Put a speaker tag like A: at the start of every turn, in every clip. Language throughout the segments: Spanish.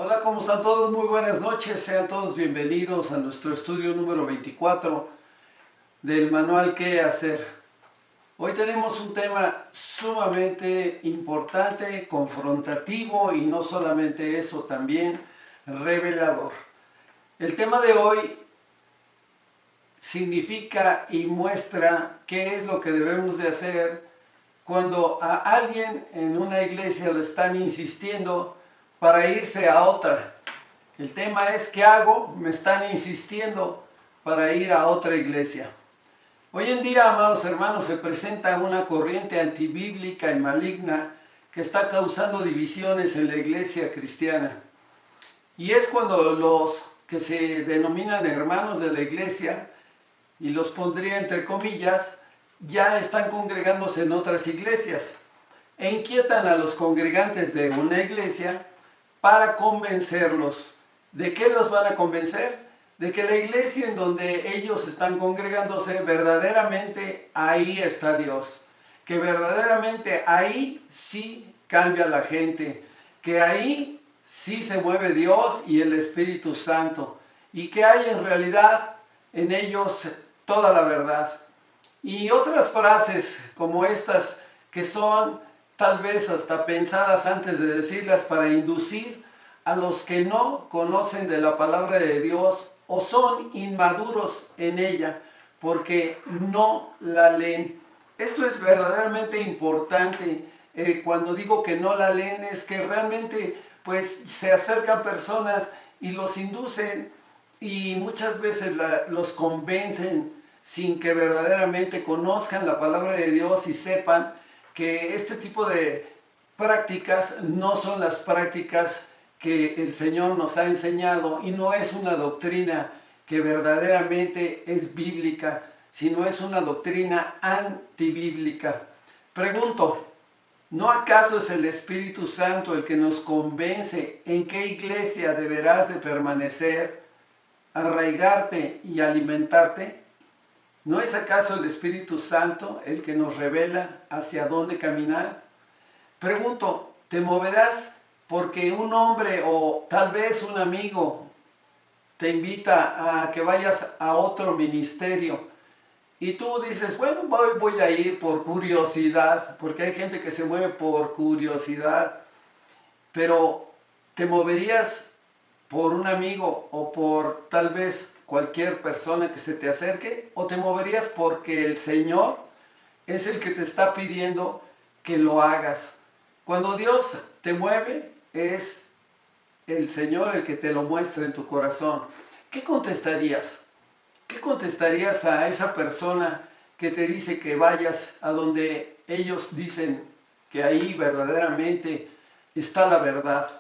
A: Hola, ¿cómo están todos? Muy buenas noches, sean todos bienvenidos a nuestro estudio número 24 del manual ¿Qué hacer? Hoy tenemos un tema sumamente importante, confrontativo y no solamente eso, también revelador. El tema de hoy significa y muestra qué es lo que debemos de hacer cuando a alguien en una iglesia le están insistiendo para irse a otra. El tema es ¿qué hago? Me están insistiendo para ir a otra iglesia. Hoy en día, amados hermanos, se presenta una corriente antibíblica y maligna que está causando divisiones en la iglesia cristiana. Y es cuando los que se denominan hermanos de la iglesia, y los pondría entre comillas, ya están congregándose en otras iglesias e inquietan a los congregantes de una iglesia para convencerlos. ¿De qué los van a convencer? De que la iglesia en donde ellos están congregándose, verdaderamente ahí está Dios. Que verdaderamente ahí sí cambia la gente. Que ahí sí se mueve Dios y el Espíritu Santo. Y que hay en realidad en ellos toda la verdad. Y otras frases como estas que son tal vez hasta pensadas antes de decirlas para inducir a los que no conocen de la palabra de Dios o son inmaduros en ella porque no la leen. Esto es verdaderamente importante. Cuando digo que no la leen es que realmente pues se acercan personas y los inducen y muchas veces los convencen sin que verdaderamente conozcan la palabra de Dios y sepan que este tipo de prácticas no son las prácticas que el Señor nos ha enseñado y no es una doctrina que verdaderamente es bíblica, sino es una doctrina antibíblica. Pregunto, ¿no acaso es el Espíritu Santo el que nos convence en qué iglesia deberás de permanecer, arraigarte y alimentarte? ¿No es acaso el Espíritu Santo el que nos revela hacia dónde caminar? Pregunto, ¿te moverás porque un hombre o tal vez un amigo te invita a que vayas a otro ministerio y tú dices, bueno, voy a ir por curiosidad, porque hay gente que se mueve por curiosidad, pero ¿te moverías por un amigo o por tal vez cualquier persona que se te acerque? ¿O te moverías porque el Señor es el que te está pidiendo que lo hagas? Cuando Dios te mueve, es el Señor el que te lo muestra en tu corazón. ¿Qué contestarías? ¿Qué contestarías a esa persona que te dice que vayas a donde ellos dicen que ahí verdaderamente está la verdad?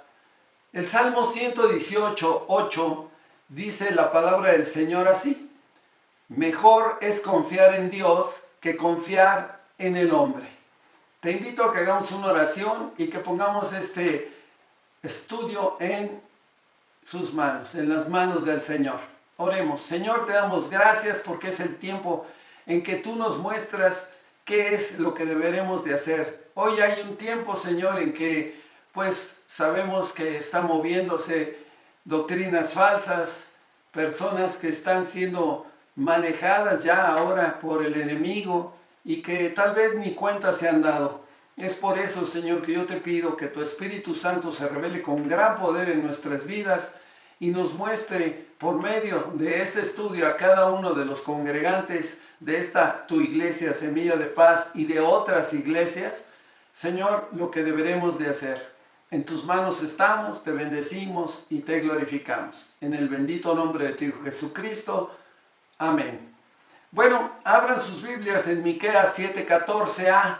A: El Salmo 118, 8 dice la palabra del Señor así: mejor es confiar en Dios que confiar en el hombre. Te invito a que hagamos una oración y que pongamos este estudio en sus manos, en las manos del Señor. Oremos. Señor, te damos gracias porque es el tiempo en que tú nos muestras qué es lo que deberemos de hacer. Hoy hay un tiempo, Señor, en que pues sabemos que están moviéndose doctrinas falsas, personas que están siendo manejadas ya ahora por el enemigo y que tal vez ni cuenta se han dado. Es por eso, Señor, que yo te pido que tu Espíritu Santo se revele con gran poder en nuestras vidas y nos muestre por medio de este estudio a cada uno de los congregantes de esta tu iglesia Semilla de Paz y de otras iglesias, Señor, lo que deberemos de hacer. En tus manos estamos, te bendecimos y te glorificamos. En el bendito nombre de tu Hijo Jesucristo. Amén. Bueno, abran sus Biblias en Miqueas 7:14a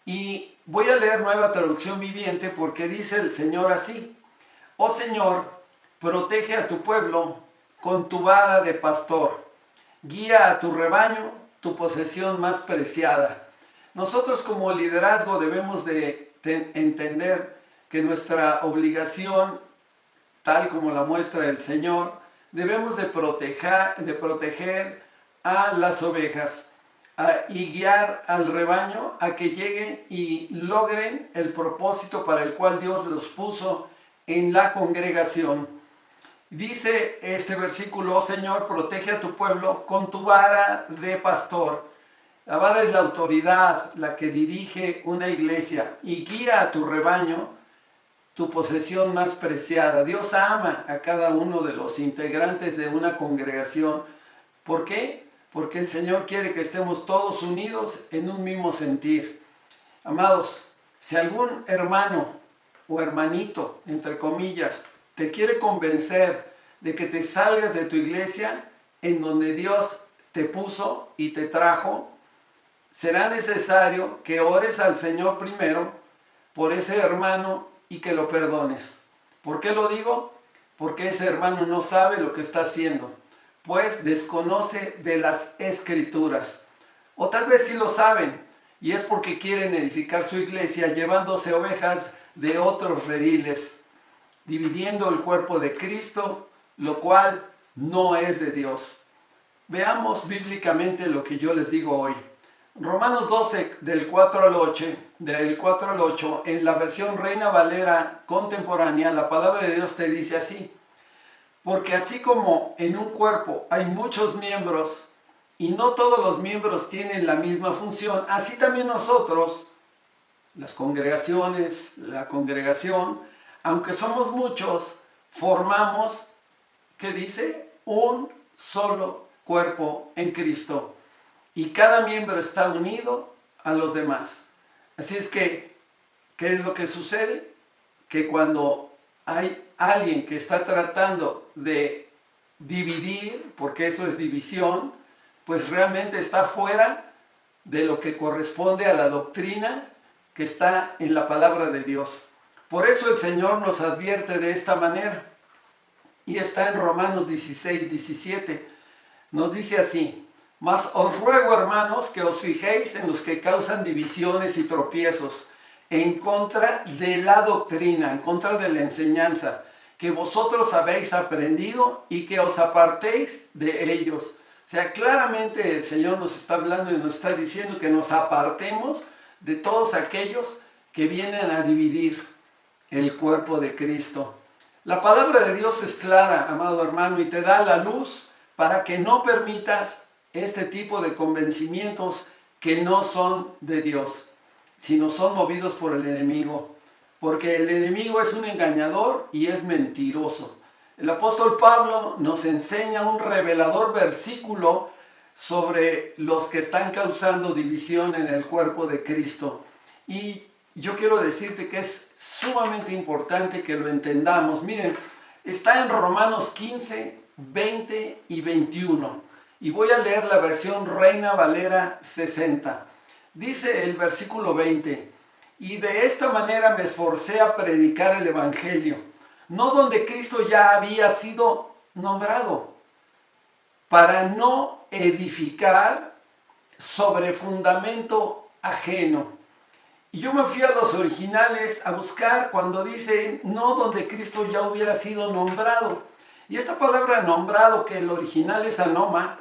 A: y voy a leer Nueva Traducción Viviente porque dice el Señor así: oh Señor, protege a tu pueblo con tu vara de pastor. Guía a tu rebaño, tu posesión más preciada. Nosotros como liderazgo debemos de entender que nuestra obligación, tal como la muestra el Señor, debemos de proteger a las ovejas y guiar al rebaño a que lleguen y logren el propósito para el cual Dios los puso en la congregación. Dice este versículo: "Oh Señor, protege a tu pueblo con tu vara de pastor". La vara es la autoridad, la que dirige una iglesia, y guía a tu rebaño, tu posesión más preciada. Dios ama a cada uno de los integrantes de una congregación. ¿Por qué? Porque el Señor quiere que estemos todos unidos en un mismo sentir. Amados, si algún hermano o hermanito, entre comillas, te quiere convencer de que te salgas de tu iglesia en donde Dios te puso y te trajo, será necesario que ores al Señor primero por ese hermano y que lo perdones. ¿Por qué lo digo? Porque ese hermano no sabe lo que está haciendo, pues desconoce de las Escrituras. O tal vez sí lo saben, y es porque quieren edificar su iglesia llevándose ovejas de otros rediles, dividiendo el cuerpo de Cristo, lo cual no es de Dios. Veamos bíblicamente lo que yo les digo hoy. Romanos 12, del 4 al 8, en la versión Reina Valera contemporánea, la palabra de Dios te dice así: "Porque así como en un cuerpo hay muchos miembros, y no todos los miembros tienen la misma función, así también nosotros, las congregaciones, la congregación, aunque somos muchos, formamos", ¿qué dice? "Un solo cuerpo en Cristo, y cada miembro está unido a los demás". Así es que, ¿qué es lo que sucede? Que cuando hay alguien que está tratando de dividir, porque eso es división, pues realmente está fuera de lo que corresponde a la doctrina que está en la palabra de Dios. Por eso el Señor nos advierte de esta manera. Y está en Romanos 16, 17. Nos dice así: "Mas os ruego, hermanos, que os fijéis en los que causan divisiones y tropiezos, en contra de la doctrina, en contra de la enseñanza, que vosotros habéis aprendido, y que os apartéis de ellos". O sea, claramente el Señor nos está hablando y nos está diciendo que nos apartemos de todos aquellos que vienen a dividir el cuerpo de Cristo. La palabra de Dios es clara, amado hermano, y te da la luz para que no permitas este tipo de convencimientos que no son de Dios, sino son movidos por el enemigo. Porque el enemigo es un engañador y es mentiroso. El apóstol Pablo nos enseña un revelador versículo sobre los que están causando división en el cuerpo de Cristo. Y yo quiero decirte que es sumamente importante que lo entendamos. Miren, está en Romanos 15, 20 y 21. Y voy a leer la versión Reina Valera 60. Dice el versículo 20: "Y de esta manera me esforcé a predicar el Evangelio, no donde Cristo ya había sido nombrado, para no edificar sobre fundamento ajeno". Y yo me fui a los originales a buscar cuando dice no donde Cristo ya hubiera sido nombrado. Y esta palabra nombrado, que el original es anoma,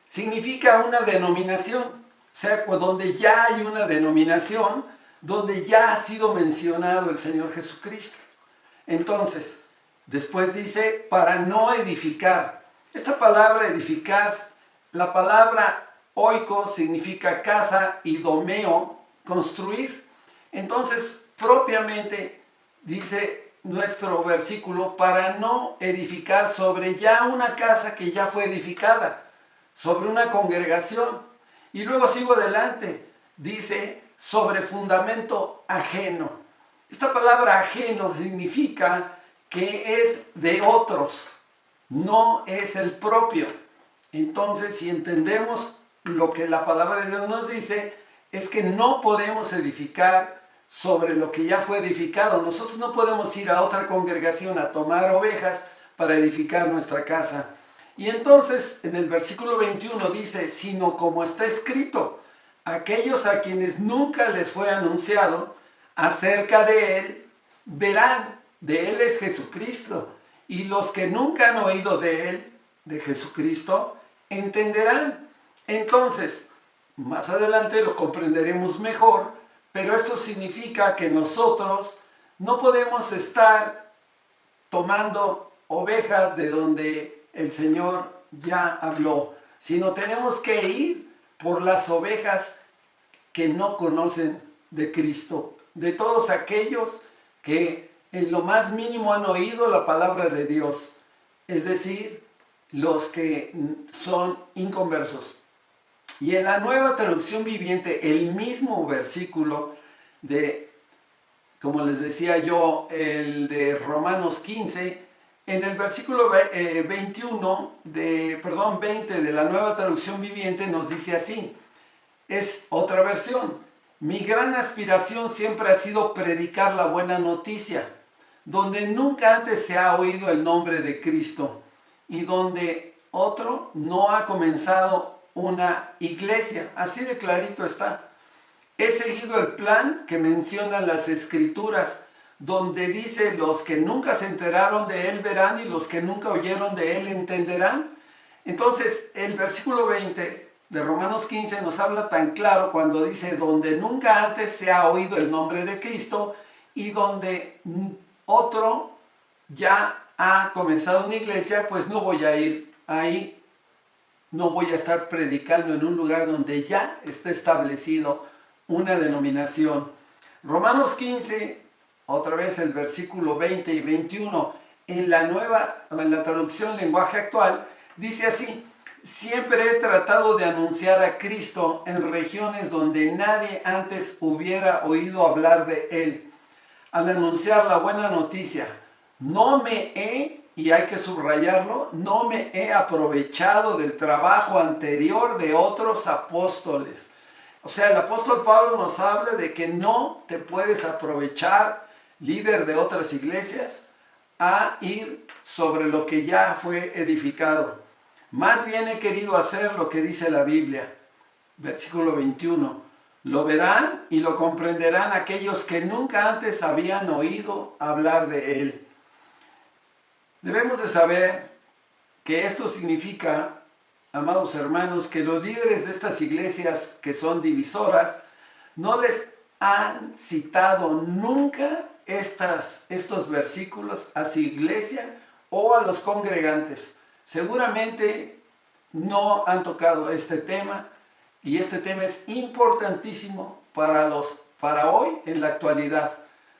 A: significa una denominación. O sea, donde ya hay una denominación, donde ya ha sido mencionado el Señor Jesucristo. Entonces, después dice para no edificar. Esta palabra edificar, la palabra oikos significa casa y domeo, construir. Entonces, propiamente, dice nuestro versículo, para no edificar sobre ya una casa que ya fue edificada, sobre una congregación. Y luego sigo adelante, dice sobre fundamento ajeno. Esta palabra ajeno significa que es de otros, no es el propio. Entonces, si entendemos lo que la palabra de Dios nos dice, es que no podemos edificar sobre lo que ya fue edificado. Nosotros no podemos ir a otra congregación a tomar ovejas para edificar nuestra casa. Y entonces en el versículo 21 dice, sino como está escrito, aquellos a quienes nunca les fue anunciado acerca de Él, verán, de Él es Jesucristo, y los que nunca han oído de Él, de Jesucristo, entenderán. Entonces, más adelante lo comprenderemos mejor, pero esto significa que nosotros no podemos estar tomando ovejas de donde el Señor ya habló, sino tenemos que ir por las ovejas que no conocen de Cristo, de todos aquellos que en lo más mínimo han oído la palabra de Dios, es decir, los que son inconversos. Y en la Nueva Traducción Viviente, el mismo versículo de, como les decía yo, el de Romanos 15, en el versículo 20 de la Nueva Traducción Viviente nos dice así, es otra versión: mi gran aspiración siempre ha sido predicar la buena noticia, donde nunca antes se ha oído el nombre de Cristo y donde otro no ha comenzado una iglesia. Así de clarito está. He seguido el plan que mencionan las Escrituras, donde dice: los que nunca se enteraron de él verán, y los que nunca oyeron de él entenderán. Entonces, el versículo 20 de Romanos 15 nos habla tan claro cuando dice: donde nunca antes se ha oído el nombre de Cristo y donde otro ya ha comenzado una iglesia, pues no voy a ir ahí, no voy a estar predicando en un lugar donde ya está establecido una denominación. Romanos 15, otra vez el versículo 20 y 21, en la traducción lenguaje actual, dice así: siempre he tratado de anunciar a Cristo en regiones donde nadie antes hubiera oído hablar de él. Al anunciar la buena noticia, no me he, y hay que subrayarlo, no me he aprovechado del trabajo anterior de otros apóstoles. O sea, el apóstol Pablo nos habla de que no te puedes aprovechar, líder de otras iglesias, a ir sobre lo que ya fue edificado. Más bien he querido hacer lo que dice la Biblia. Versículo 21. Lo verán y lo comprenderán aquellos que nunca antes habían oído hablar de él. Debemos de saber que esto significa, amados hermanos, que los líderes de estas iglesias que son divisoras no les han citado nunca estos versículos a su iglesia o a los congregantes. Seguramente no han tocado este tema, y este tema es importantísimo para hoy en la actualidad,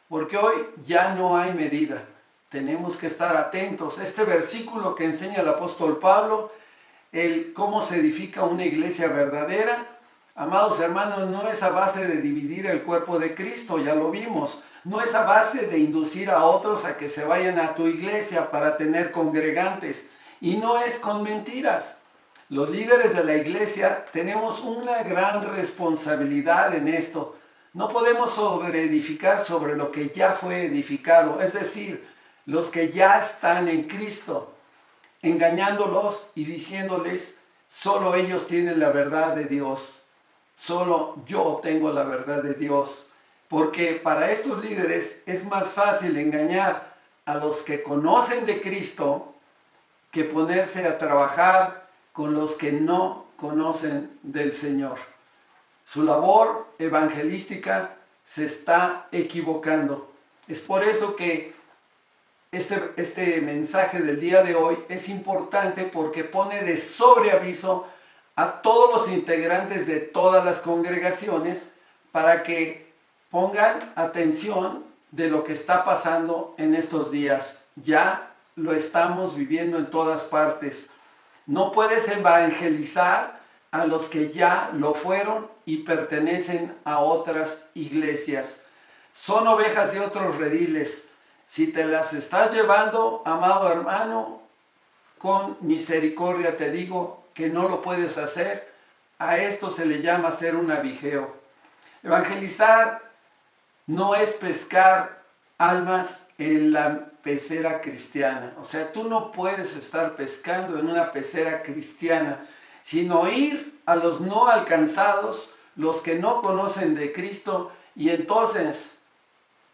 A: porque hoy ya no hay medida. Tenemos que estar atentos. Este versículo que enseña el apóstol Pablo, el cómo se edifica una iglesia verdadera, amados hermanos, no es a base de dividir el cuerpo de Cristo, ya lo vimos. No es a base de inducir a otros a que se vayan a tu iglesia para tener congregantes. Y no es con mentiras. Los líderes de la iglesia tenemos una gran responsabilidad en esto. No podemos sobreedificar sobre lo que ya fue edificado, es decir, los que ya están en Cristo, engañándolos y diciéndoles: solo ellos tienen la verdad de Dios, solo yo tengo la verdad de Dios. Porque para estos líderes es más fácil engañar a los que conocen de Cristo que ponerse a trabajar con los que no conocen del Señor. Su labor evangelística se está equivocando. Es por eso que este mensaje del día de hoy es importante, porque pone de sobreaviso a todos los integrantes de todas las congregaciones para que pongan atención de lo que está pasando en estos días. Ya lo estamos viviendo en todas partes. No puedes evangelizar a los que ya lo fueron y pertenecen a otras iglesias. Son ovejas de otros rediles. Si te las estás llevando, amado hermano, con misericordia te digo que no lo puedes hacer. A esto se le llama ser un avijeo. Evangelizar no es pescar almas en la pecera cristiana. O sea, tú no puedes estar pescando en una pecera cristiana, sino ir a los no alcanzados, los que no conocen de Cristo, y entonces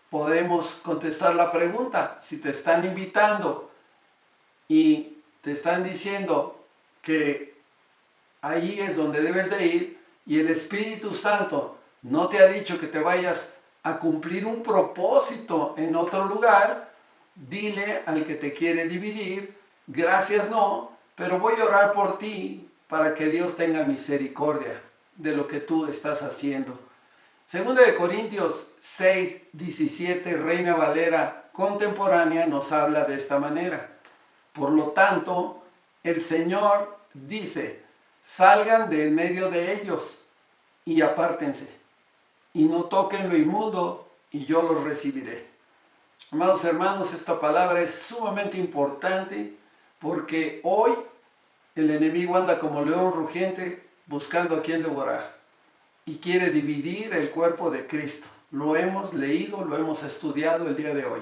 A: podemos contestar la pregunta: si te están invitando y te están diciendo que ahí es donde debes de ir, y el Espíritu Santo no te ha dicho que te vayas a cumplir un propósito en otro lugar, Dile al que te quiere dividir, gracias no, pero voy a orar por ti para que Dios tenga misericordia de lo que tú estás haciendo. Segunda de Corintios 6, 17, Reina Valera contemporánea, nos habla de esta manera. Por lo tanto, el Señor dice, salgan de en medio de ellos y apártense, y no toquen lo inmundo, y yo los recibiré. Amados hermanos, esta palabra es sumamente importante porque hoy el enemigo anda como león rugiente buscando a quien devorar y quiere dividir el cuerpo de Cristo. Lo hemos leído, lo hemos estudiado el día de hoy.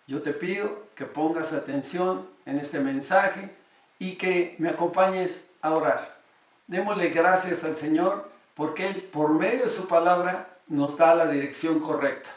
A: Yo te pido que pongas atención en este mensaje y que me acompañes a orar. Démosle gracias al Señor porque Él, por medio de su palabra, nos da la dirección correcta.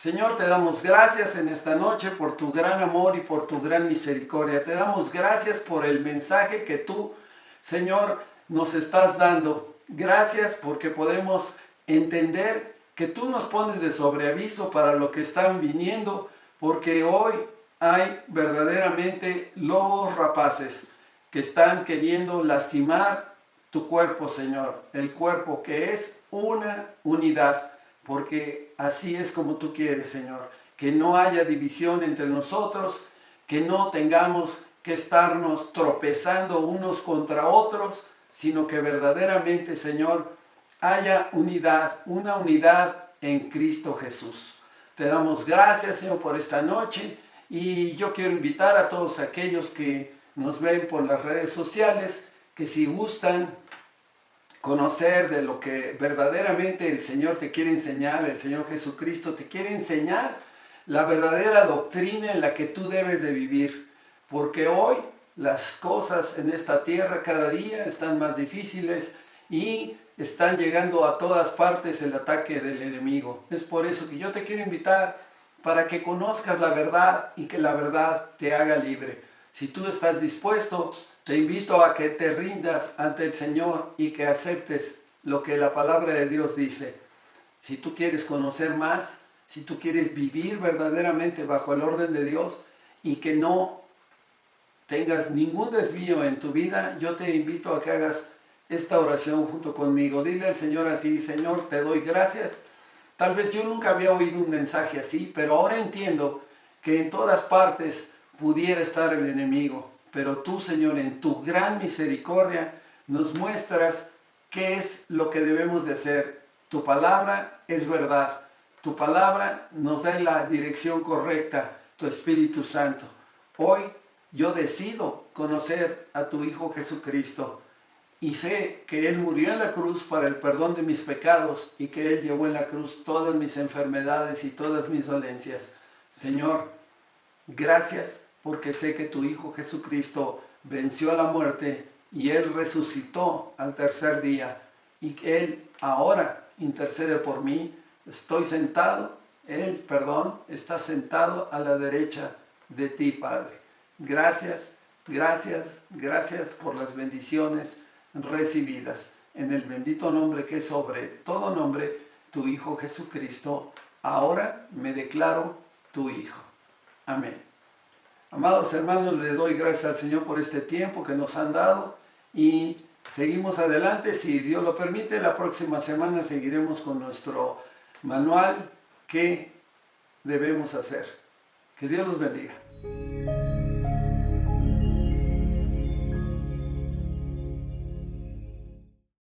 A: Señor, te damos gracias en esta noche por tu gran amor y por tu gran misericordia. Te damos gracias por el mensaje que tú, Señor, nos estás dando. Gracias porque podemos entender que tú nos pones de sobreaviso para lo que están viniendo, porque hoy hay verdaderamente lobos rapaces que están queriendo lastimar tu cuerpo, Señor. El cuerpo que es una unidad. Porque así es como tú quieres, Señor, que no haya división entre nosotros, que no tengamos que estarnos tropezando unos contra otros, sino que verdaderamente, Señor, haya unidad, una unidad en Cristo Jesús. Te damos gracias, Señor, por esta noche y yo quiero invitar a todos aquellos que nos ven por las redes sociales, que si gustan conocer de lo que verdaderamente el Señor te quiere enseñar, el Señor Jesucristo te quiere enseñar la verdadera doctrina en la que tú debes de vivir. Porque hoy las cosas en esta tierra cada día están más difíciles y están llegando a todas partes el ataque del enemigo. Es por eso que yo te quiero invitar para que conozcas la verdad y que la verdad te haga libre. Si tú estás dispuesto, te invito a que te rindas ante el Señor y que aceptes lo que la palabra de Dios dice. Si tú quieres conocer más, si tú quieres vivir verdaderamente bajo el orden de Dios y que no tengas ningún desvío en tu vida, yo te invito a que hagas esta oración junto conmigo. Dile al Señor así: Señor, te doy gracias. Tal vez yo nunca había oído un mensaje así, pero ahora entiendo que en todas partes pudiera estar el enemigo, pero tú, Señor, en tu gran misericordia nos muestras qué es lo que debemos de hacer. Tu palabra es verdad, tu palabra nos da la dirección correcta, tu Espíritu Santo. Hoy yo decido conocer a tu Hijo Jesucristo y sé que Él murió en la cruz para el perdón de mis pecados y que Él llevó en la cruz todas mis enfermedades y todas mis dolencias. Señor, gracias porque sé que tu Hijo Jesucristo venció a la muerte y Él resucitó al tercer día y que Él ahora intercede por mí. Estoy sentado, Él, está sentado a la derecha de ti, Padre. Gracias, gracias, gracias por las bendiciones recibidas. En el bendito nombre que es sobre todo nombre, tu Hijo Jesucristo, ahora me declaro tu Hijo. Amén. Amados hermanos, les doy gracias al Señor por este tiempo que nos han dado y seguimos adelante. Si Dios lo permite, la próxima semana seguiremos con nuestro manual que debemos hacer. Que Dios los bendiga.